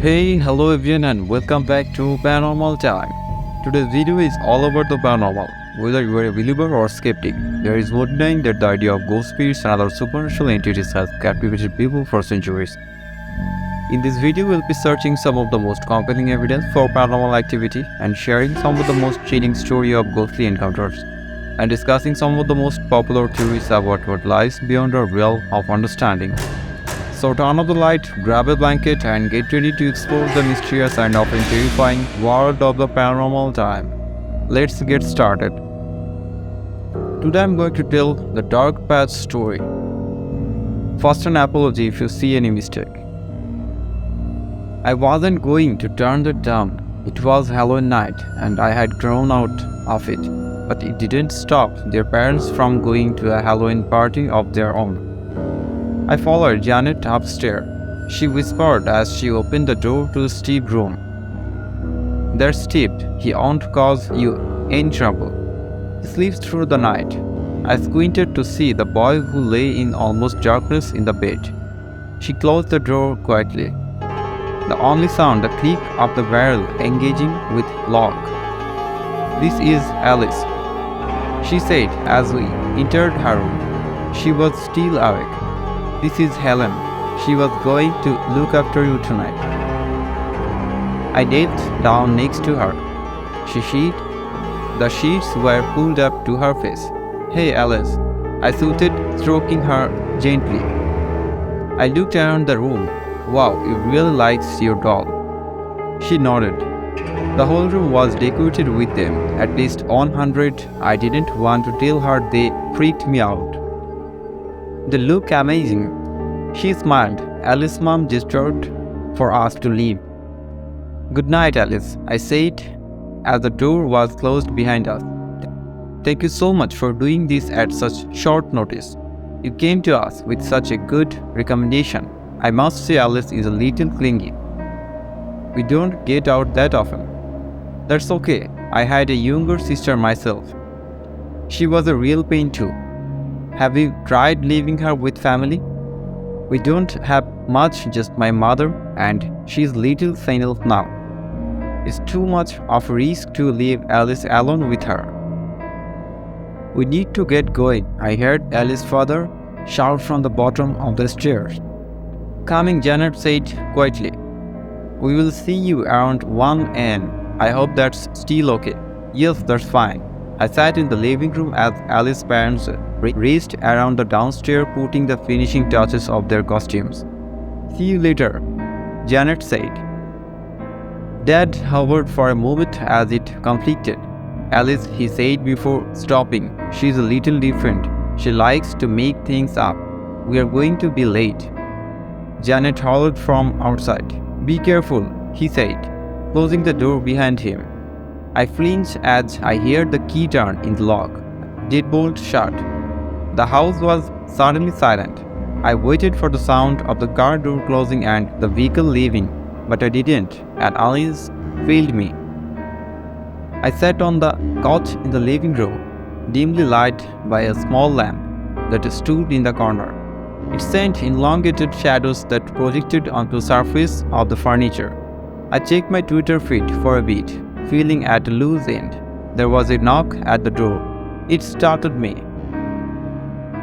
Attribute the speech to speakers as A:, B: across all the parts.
A: Hey, hello everyone and welcome back to Paranormal Time. Today's video is all about the paranormal. Whether you are a believer or skeptic, there is no denying that the idea of ghost spirits and other supernatural entities has captivated people for centuries. In this video, we'll be searching some of the most compelling evidence for paranormal activity and sharing some of the most chilling stories of ghostly encounters and discussing some of the most popular theories about what lies beyond our realm of understanding. So turn off the light, grab a blanket and get ready to explore the mysterious and often terrifying world of the paranormal time. Let's get started. Today I'm going to tell the dark path story. First, an apology if you see any mistake. I wasn't going to turn that down. It was Halloween night and I had grown out of it. But it didn't stop their parents from going to a Halloween party of their own. I followed Janet upstairs. She whispered as she opened the door to Steve's room. "There's Steve. He won't cause you any trouble. He sleeps through the night." I squinted to see the boy who lay in almost darkness in the bed. She closed the door quietly. The only sound the click of the barrel engaging with lock. "This is Alice," she said as we entered her room. She was still awake. "This is Helen. She was going to look after you tonight." I knelt down next to her. The sheets were pulled up to her face. "Hey, Alice," I saluted, stroking her gently. I looked around the room. "Wow, you really likes your doll." She nodded. The whole room was decorated with them, at least 100. I didn't want to tell her they freaked me out. "They look amazing." She smiled. Alice's mom gestured for us to leave. "Good night, Alice," I said as the door was closed behind us. "Thank you so much for doing this at such short notice. You came to us with such a good recommendation. I must say Alice is a little clingy. We don't get out that often." "That's okay. I had a younger sister myself. She was a real pain too. Have you tried leaving her with family?" "We don't have much, just my mother, and she's little senile now. It's too much of a risk to leave Alice alone with her." "We need to get going," I heard Alice's father shout from the bottom of the stairs. Coming, Janet said quietly, "We will see you around 1 a.m. I hope that's still okay." "Yes, that's fine." I sat in the living room as Alice's parents raced around the downstairs putting the finishing touches of their costumes. "See you later," Janet said. Dad hovered for a moment as it completed. "Alice," he said before stopping, "she's a little different. She likes to make things up. We are going to be late." Janet hollered from outside. "Be careful," he said, closing the door behind him. I flinched as I heard the key turn in the lock. Deadbolt shut. The house was suddenly silent. I waited for the sound of the car door closing and the vehicle leaving, but I didn't, and unease failed me. I sat on the couch in the living room, dimly lighted by a small lamp that stood in the corner. It sent elongated shadows that projected onto the surface of the furniture. I checked my Twitter feed for a bit, feeling at a loose end. There was a knock at the door. It startled me.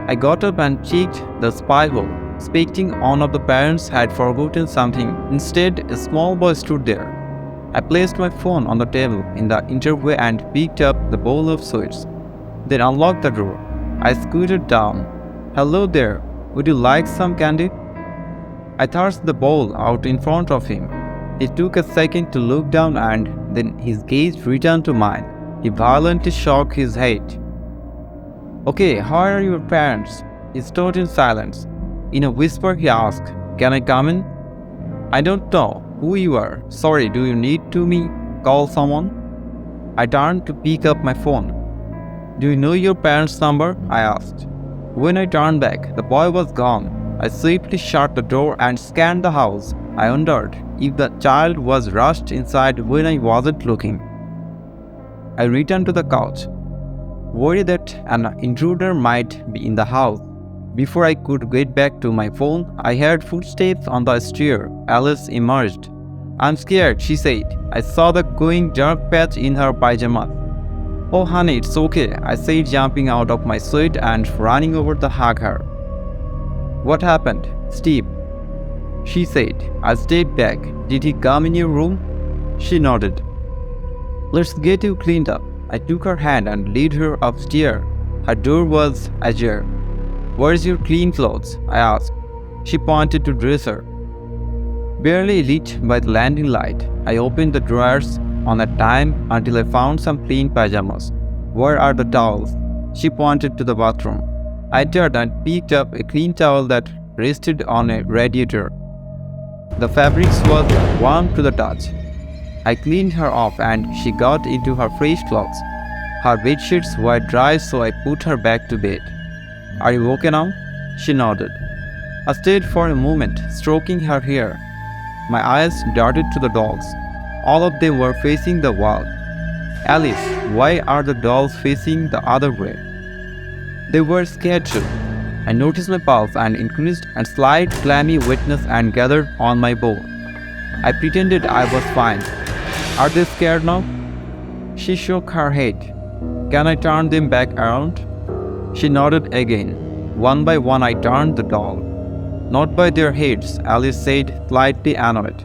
A: I got up and checked the spy hole, expecting one of the parents had forgotten something. Instead, a small boy stood there. I placed my phone on the table in the entryway and picked up the bowl of sweets, then unlocked the door. I scooted down. "Hello there. Would you like some candy?" I thrust the bowl out in front of him. He took a second to look down and then his gaze returned to mine. He violently shook his head. "Okay, how are your parents?" He stood in silence. In a whisper he asked, "Can I come in?" "I don't know who you are. Sorry, do you need to me call someone?" I turned to pick up my phone. "Do you know your parents' number?" I asked. When I turned back, the boy was gone. I swiftly shut the door and scanned the house. I wondered if the child was rushed inside when I wasn't looking. I returned to the couch, worried that an intruder might be in the house. Before I could get back to my phone, I heard footsteps on the stair. Alice emerged, I'm scared, she said. I saw the glowing dark patch in her pajamas. Oh honey, it's okay, I said, jumping out of my seat and running over to hug her. What happened, Steve? She said. I stepped back. Did he come in your room? She nodded. Let's get you cleaned up. I took her hand and led her upstairs. Her door was ajar. Where's your clean clothes? I asked. She pointed to dresser. Barely lit by the landing light, I opened the drawers on a dime until I found some clean pajamas. Where are the towels? She pointed to the bathroom. I turned and picked up a clean towel that rested on a radiator. The fabric was warm to the touch. I cleaned her off and she got into her fresh clothes. Her bedsheets were dry, so I put her back to bed. Are you okay now? She nodded. I stayed for a moment, stroking her hair. My eyes darted to the dolls. All of them were facing the wall. Alice, why are the dolls facing the other way? They were scared too. I noticed my pulse and increased, and slight clammy wetness and gathered on my bow. I pretended I was fine. Are they scared now? She shook her head. Can I turn them back around? She nodded again. One by one I turned the doll. Not by their heads, Alice said, slightly annoyed.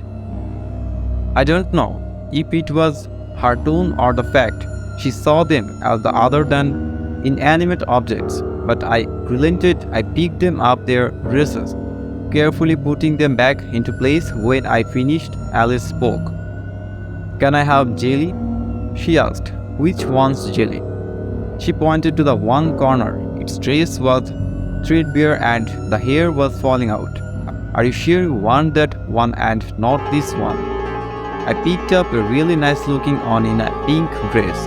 A: I don't know if it was her tone or the fact she saw them as the other than inanimate objects, but I relented. I picked them up their dresses, carefully putting them back into place. When I finished, Alice spoke. Can I have jelly? She asked. Which one's jelly? She pointed to the one corner. Its dress was threadbare and the hair was falling out. Are you sure you want that one and not this one? I picked up a really nice looking one in a pink dress.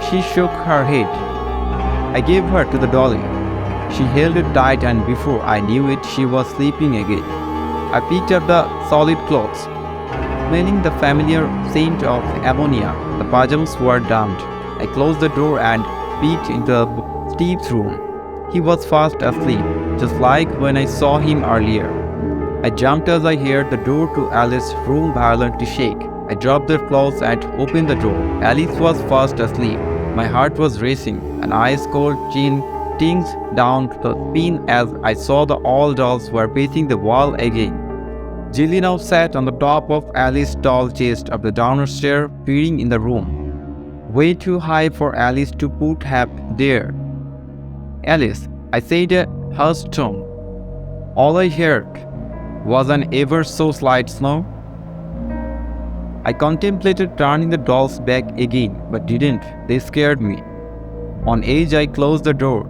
A: She shook her head. I gave her to the dolly. She held it tight and before I knew it, she was sleeping again. I picked up the solid clothes. Smelling the familiar scent of ammonia, the pajamas were damp. I closed the door and peeked into Steve's room. He was fast asleep, just like when I saw him earlier. I jumped as I heard the door to Alice's room violently shake. I dropped the clothes and opened the door. Alice was fast asleep. My heart was racing, and ice cold chin tinged down the spine as I saw the all dolls were facing the wall again. Jilly now sat on the top of Alice's tall chest of the downstairs, peering in the room. Way too high for Alice to put up there. Alice, I said a hushed tone. All I heard was an ever so slight snore. I contemplated turning the dolls back again, but didn't. They scared me. On edge, I closed the door,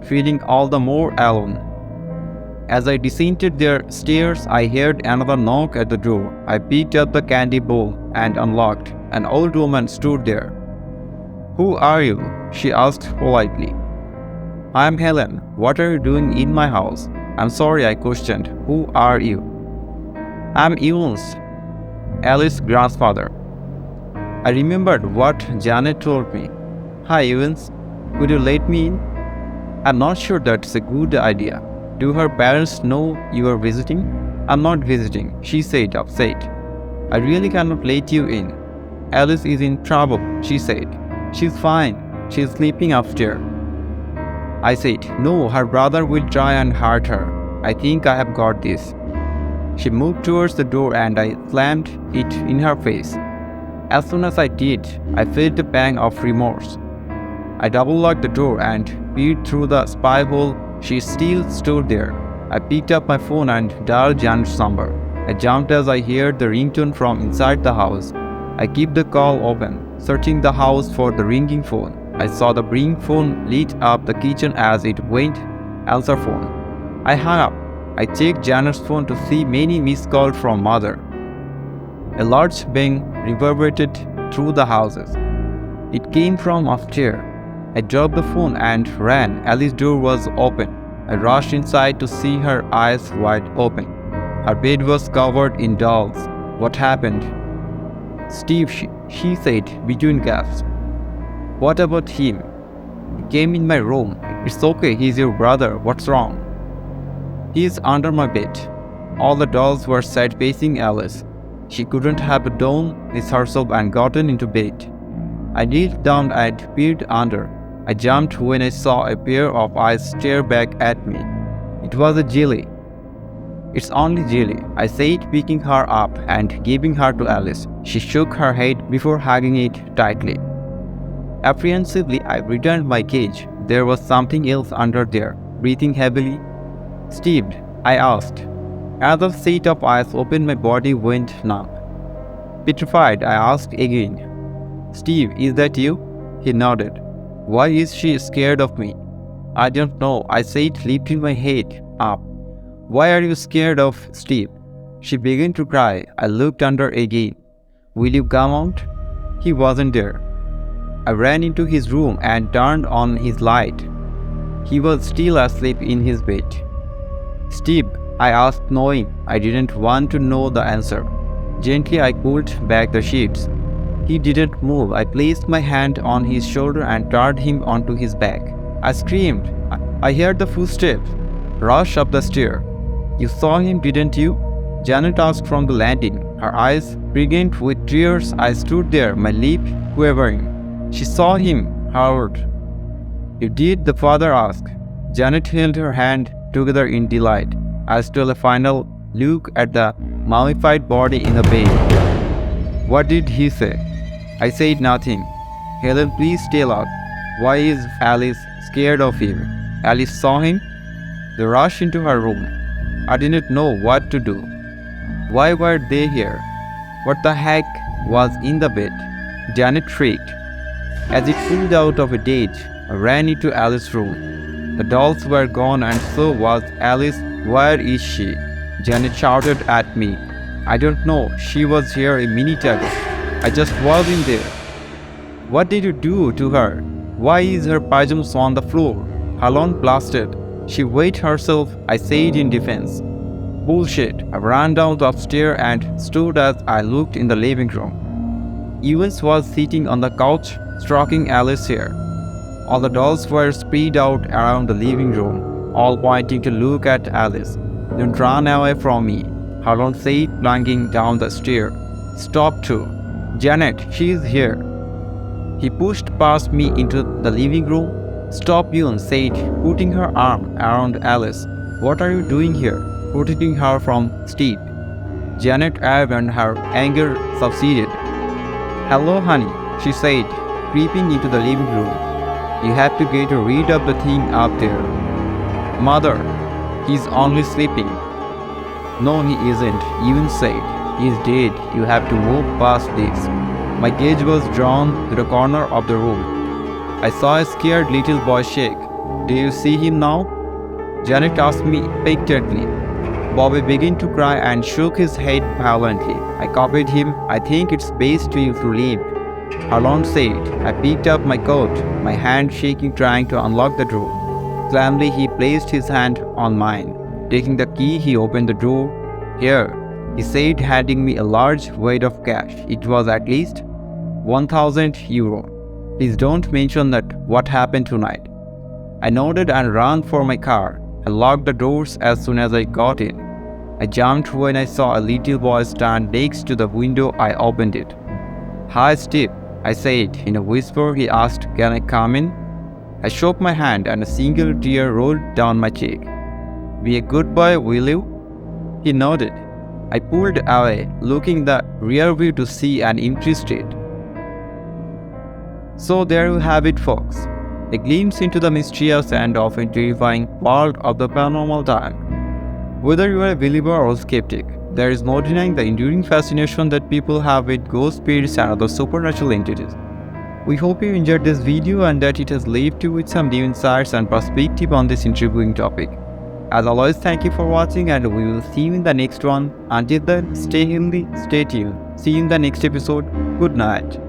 A: feeling all the more alone. As I descended the stairs, I heard another knock at the door. I picked up the candy bowl and unlocked. An old woman stood there. Who are you? She asked politely. I'm Helen. What are you doing in my house? I'm sorry, I questioned. Who are you? I'm Ewan's, Alice's grandfather. I remembered what Janet told me. Hi, Evans. Could you let me in? I'm not sure that's a good idea. Do her parents know you are visiting? I'm not visiting, she said, upset. I really cannot let you in. Alice is in trouble, she said. She's fine. She's sleeping upstairs. I said, no, her brother will try and hurt her. I think I have got this. She moved towards the door and I slammed it in her face. As soon as I did, I felt a pang of remorse. I double-locked the door and peered through the spy hole. She still stood there. I picked up my phone and dialed Janet's number. I jumped as I heard the ringtone from inside the house. I kept the call open, searching the house for the ringing phone. I saw the ring phone lit up the kitchen as it went. Answer phone. I hung up. I checked Janet's phone to see many missed calls from Mother. A large bang reverberated through the houses. It came from upstairs. I dropped the phone and ran. Alice's door was open. I rushed inside to see her eyes wide open. Her bed was covered in dolls. What happened? Steve, she said between gasps. What about him? He came in my room. It's okay, he's your brother. What's wrong? He's under my bed. All the dolls were sat facing Alice. She couldn't have done this herself and gotten into bed. I kneeled down and peered under. I jumped when I saw a pair of eyes stare back at me. It was a jelly. It's only jelly, I said, picking her up and giving her to Alice. She shook her head before hugging it tightly. Apprehensively, I returned my cage. There was something else under there, breathing heavily. "Steve?" I asked. As a set of eyes opened, my body went numb. Petrified, I asked again. "Steve, is that you?" He nodded. "Why is she scared of me?" "I don't know," I said, lifting my head up. "Why are you scared of Steve?" She began to cry. I looked under again. "Will you come out?" He wasn't there. I ran into his room and turned on his light. He was still asleep in his bed. "Steve?" I asked, knowing I didn't want to know the answer. Gently, I pulled back the sheets. He didn't move. I placed my hand on his shoulder and turned him onto his back. I screamed. I heard the footsteps rush up the stair. "You saw him, didn't you?" Janet asked from the landing, her eyes pregnant with tears. I stood there, my lip quivering. "She saw him, Howard." "You did?" the father asked. Janet held her hand together in delight. I stole a final look at the mummified body in the bed. "What did he say?" I said nothing. "Helen, please tell us. Why is Alice scared of him?" "Alice saw him?" They rushed into her room. I didn't know what to do. Why were they here? What the heck was in the bed? Janet shrieked. As it pulled out of a daze, I ran into Alice's room. The dolls were gone and so was Alice. "Where is she?" Janet shouted at me. "I don't know. She was here a minute ago. I just wasn't there." "What did you do to her? Why is her pajamas on the floor?" Helen blasted. "She wet herself," I said in defense. "Bullshit." I ran down the upstairs and stood as I looked in the living room. Evans was sitting on the couch, stroking Alice's hair. All the dolls were spread out around the living room, all pointing to look at Alice. "Don't run away from me," Helen said, plunging down the stair. "Stop too." "Janet, she is here." He pushed past me into the living room. "Stop," Ewan said, putting her arm around Alice. "What are you doing here?" "Protecting her from Steve." Janet arrived and her anger subsided. "Hello, honey," she said, creeping into the living room. "You have to get rid of the thing up there." "Mother, he's only sleeping." "No, he isn't," Ewan said. "He's dead. You have to move past this." My gaze was drawn to the corner of the room. I saw a scared little boy shake. "Do you see him now?" Janet asked me expectantly. Bobbie began to cry and shook his head violently. I copied him. "I think it's best to you to leave," Helen said. I picked up my coat, my hand shaking, trying to unlock the door. Calmly, he placed his hand on mine. Taking the key, he opened the door. "Here," he said, handing me a large weight of cash. It was at least 1,000 euro. "Please don't mention that what happened tonight." I nodded and ran for my car. I locked the doors as soon as I got in. I jumped when I saw a little boy stand next to the window. I opened it. "Hi, Steve," I said in a whisper. He asked, "Can I come in?" I shook my hand and a single tear rolled down my cheek. "Be a good boy, will you?" He nodded. I pulled away, looking the rear view to see an empty street. So there you have it, folks. A glimpse into the mysterious and often terrifying world of the paranormal time. Whether you are a believer or skeptic, there is no denying the enduring fascination that people have with ghost spirits and other supernatural entities. We hope you enjoyed this video and that it has left you with some new insights and perspective on this intriguing topic. As always, thank you for watching and we will see you in the next one. Until then, stay healthy, stay tuned. See you in the next episode. Good night.